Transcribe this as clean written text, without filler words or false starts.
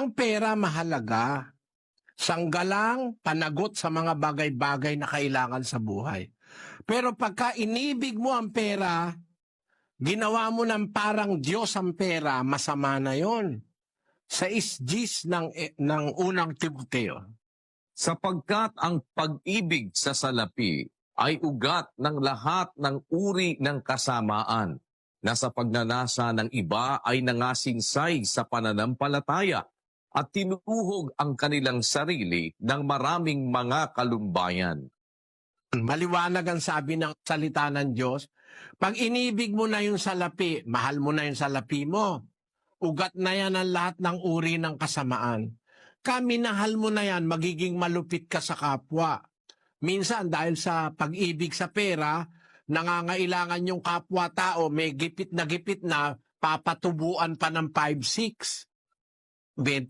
Ang pera mahalaga. Sanggalang, panagot sa mga bagay-bagay na kailangan sa buhay. Pero pagka inibig mo ang pera, ginawa mo ng parang Diyos ang pera, masama na yon. Sa isgis ng unang Timoteo. Sapagkat ang pag-ibig sa salapi ay ugat ng lahat ng uri ng kasamaan, na sa pagnanasa ng iba ay nangasingsay sa pananampalataya at tinutuhog ang kanilang sarili ng maraming mga kalumbayan. Maliwanag ang sabi ng salita ng Diyos. Pag inibig mo na yung salapi, mahal mo na yung salapi mo. Ugat na yan ang lahat ng uri ng kasamaan. Minahal mo na yan, magiging malupit ka sa kapwa. Minsan dahil sa pag-ibig sa pera, nangangailangan yung kapwa-tao, may gipit na papatubuan pa ng 5-6.